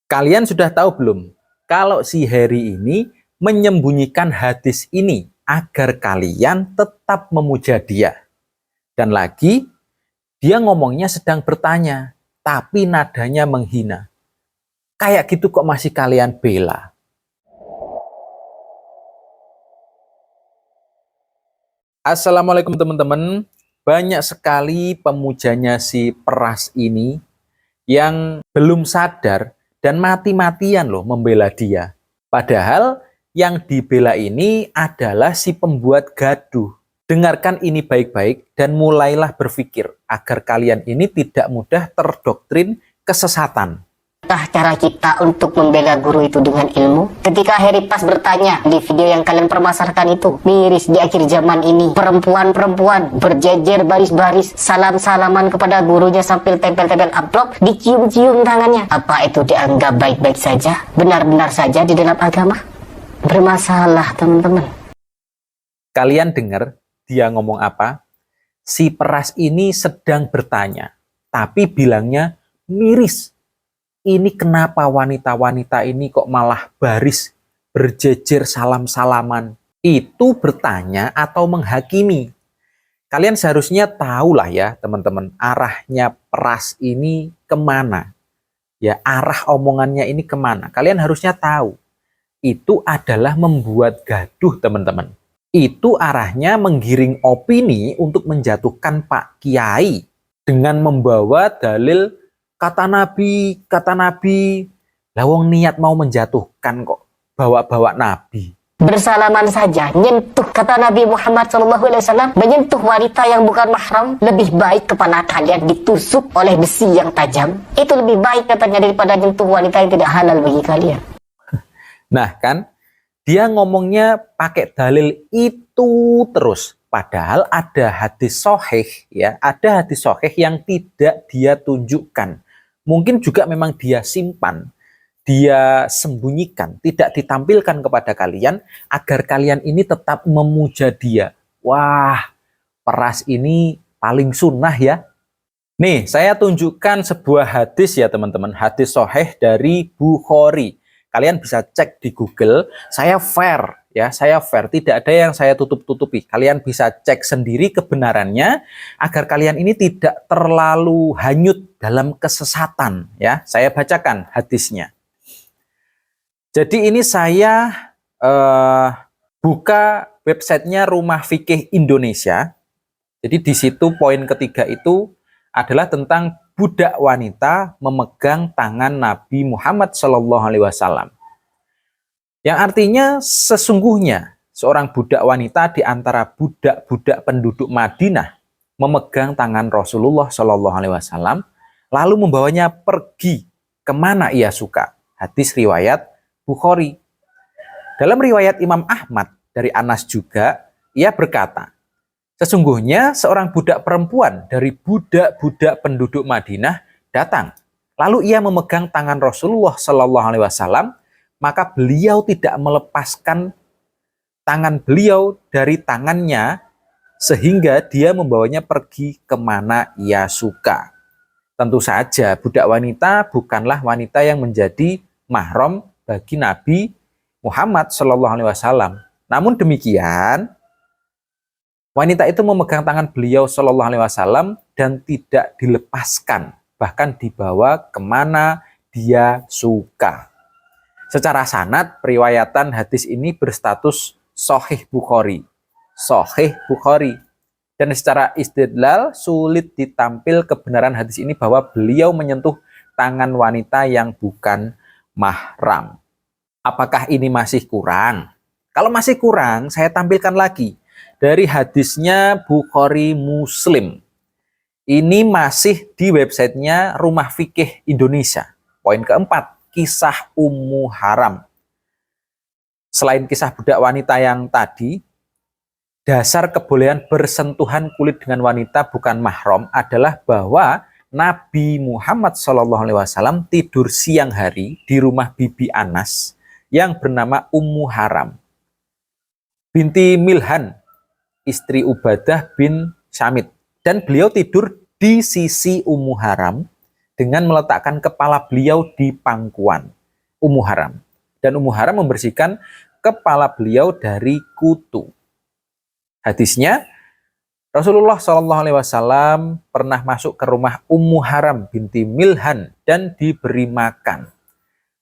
Kalian sudah tahu belum? Kalau si Harry ini menyembunyikan hadis ini agar kalian tetap memuja dia. Dan lagi, dia ngomongnya sedang bertanya, tapi nadanya menghina. Kayak gitu kok masih kalian bela? Assalamualaikum teman-teman. Banyak sekali pemujanya si peras ini yang belum sadar dan mati-matian loh membela dia. Padahal yang dibela ini adalah si pembuat gaduh. Dengarkan ini baik-baik dan mulailah berpikir agar kalian ini tidak mudah terdoktrin kesesatan. Cara kita untuk membela guru itu dengan ilmu. Ketika Harry pas bertanya di video yang kalian permasalahkan itu, miris di akhir zaman ini, perempuan-perempuan berjejer baris-baris, salam-salaman kepada gurunya sambil tempel-tempel amplop, dicium-cium tangannya. Apa itu dianggap baik-baik saja? Benar-benar saja di dalam agama? Bermasalah, teman-teman. Kalian dengar dia ngomong apa? Si peras ini sedang bertanya, tapi bilangnya miris. Ini kenapa wanita-wanita ini kok malah baris, berjejer salam-salaman? Itu bertanya atau menghakimi? Kalian seharusnya tahu lah ya teman-teman, arahnya peras ini kemana? Ya, arah omongannya ini kemana? Kalian harusnya tahu. Itu adalah membuat gaduh teman-teman. Itu arahnya menggiring opini untuk menjatuhkan Pak Kiai dengan membawa dalil kata Nabi, lawong niat mau menjatuhkan kok, bawa-bawa Nabi. Bersalaman saja, nyentuh kata Nabi Muhammad SAW, menyentuh wanita yang bukan mahram, lebih baik kepada kalian ditusuk oleh besi yang tajam. Itu lebih baik katanya daripada nyentuh wanita yang tidak halal bagi kalian. Nah kan, dia ngomongnya pakai dalil itu terus. Padahal ada hadis sahih ya, ada hadis sahih yang tidak dia tunjukkan. Mungkin juga memang dia simpan, dia sembunyikan, tidak ditampilkan kepada kalian agar kalian ini tetap memuja dia. Wah, peras ini paling sunnah ya. Nih, saya tunjukkan sebuah hadis ya teman-teman, hadis sahih dari Bukhari. Kalian bisa cek di Google, saya fair ya, saya fair, tidak ada yang saya tutup-tutupi. Kalian bisa cek sendiri kebenarannya agar kalian ini tidak terlalu hanyut dalam kesesatan ya. Saya bacakan hadisnya. Jadi ini saya buka websitenya Rumah Fikih Indonesia. Jadi di situ poin ketiga itu adalah tentang budak wanita memegang tangan Nabi Muhammad SAW. Yang artinya sesungguhnya seorang budak wanita di antara budak-budak penduduk Madinah memegang tangan Rasulullah SAW lalu membawanya pergi kemana ia suka. Hadis riwayat Bukhari. Dalam riwayat Imam Ahmad dari Anas juga, ia berkata, sesungguhnya seorang budak perempuan dari budak-budak penduduk Madinah datang. Lalu ia memegang tangan Rasulullah SAW, maka beliau tidak melepaskan tangan beliau dari tangannya sehingga dia membawanya pergi kemana ia suka. Tentu saja budak wanita bukanlah wanita yang menjadi mahram bagi Nabi Muhammad SAW. Namun demikian, wanita itu memegang tangan beliau SAW dan tidak dilepaskan, bahkan dibawa kemana dia suka. Secara sanad, periwayatan hadis ini berstatus Sahih Bukhari. Sahih Bukhari. Dan secara istidlal, sulit ditampil kebenaran hadis ini bahwa beliau menyentuh tangan wanita yang bukan mahram. Apakah ini masih kurang? Kalau masih kurang, saya tampilkan lagi. Dari hadisnya Bukhari Muslim. Ini masih di websitenya Rumah Fikih Indonesia. Poin keempat, kisah Ummu Haram. Selain kisah budak wanita yang tadi, dasar kebolehan bersentuhan kulit dengan wanita bukan mahram adalah bahwa Nabi Muhammad SAW tidur siang hari di rumah Bibi Anas yang bernama Ummu Haram binti Milhan, istri Ubadah bin Samit. Dan beliau tidur di sisi Ummu Haram dengan meletakkan kepala beliau di pangkuan. Ummu Haram. Dan Ummu Haram membersihkan kepala beliau dari kutu. Hadisnya, Rasulullah SAW pernah masuk ke rumah Ummu Haram binti Milhan dan diberi makan.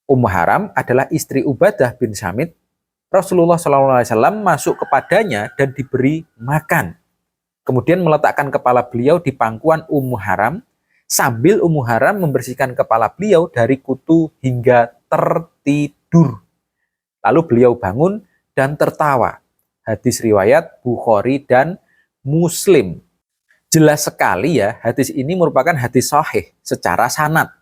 Ummu Haram adalah istri Ubadah bin Samit. Rasulullah SAW masuk kepadanya dan diberi makan. Kemudian meletakkan kepala beliau di pangkuan Ummu Haram, sambil Ummu Haram membersihkan kepala beliau dari kutu hingga tertidur. Lalu beliau bangun dan tertawa. Hadis riwayat Bukhari dan Muslim. Jelas sekali ya, hadis ini merupakan hadis sahih secara sanad.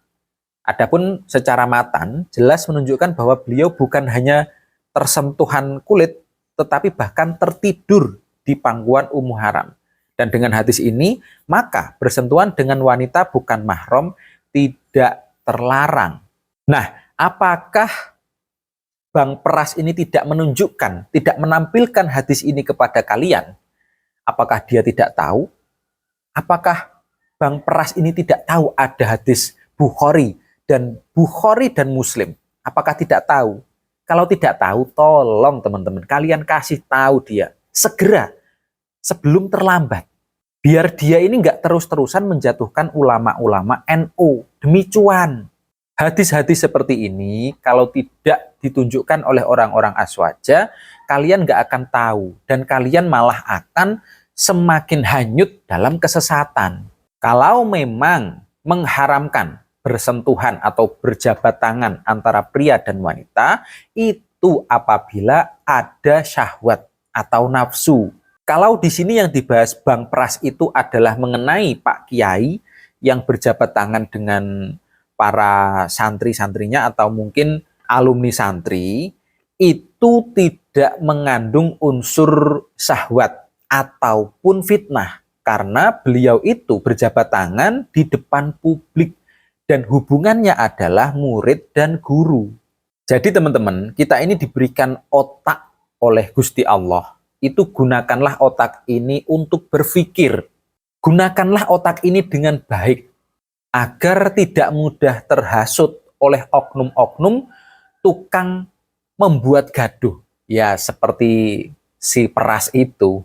Adapun secara matan, jelas menunjukkan bahwa beliau bukan hanya tersentuhan kulit, tetapi bahkan tertidur di pangkuan Ummu Haram. Dan dengan hadis ini, maka bersentuhan dengan wanita bukan mahram tidak terlarang. Nah, apakah Bang Peras ini tidak menunjukkan, tidak menampilkan hadis ini kepada kalian? Apakah dia tidak tahu? Apakah Bang Peras ini tidak tahu ada hadis Bukhari dan Muslim? Apakah tidak tahu? Kalau tidak tahu, tolong teman-teman, kalian kasih tahu dia. Segera, sebelum terlambat. Biar dia ini nggak terus-terusan menjatuhkan ulama-ulama NU demi cuan. Hadis-hadis seperti ini, kalau tidak ditunjukkan oleh orang-orang aswaja, kalian nggak akan tahu. Dan kalian malah akan semakin hanyut dalam kesesatan. Kalau memang mengharamkan bersentuhan atau berjabat tangan antara pria dan wanita, itu apabila ada syahwat atau nafsu. Kalau di sini yang dibahas Bang Pras itu adalah mengenai Pak Kiai yang berjabat tangan dengan para santri-santrinya atau mungkin alumni santri, itu tidak mengandung unsur syahwat ataupun fitnah. Karena beliau itu berjabat tangan di depan publik dan hubungannya adalah murid dan guru. Jadi teman-teman, kita ini diberikan otak oleh Gusti Allah. Itu gunakanlah otak ini untuk berpikir. Gunakanlah otak ini dengan baik, agar tidak mudah terhasut oleh oknum-oknum tukang membuat gaduh. Ya seperti si Peras itu.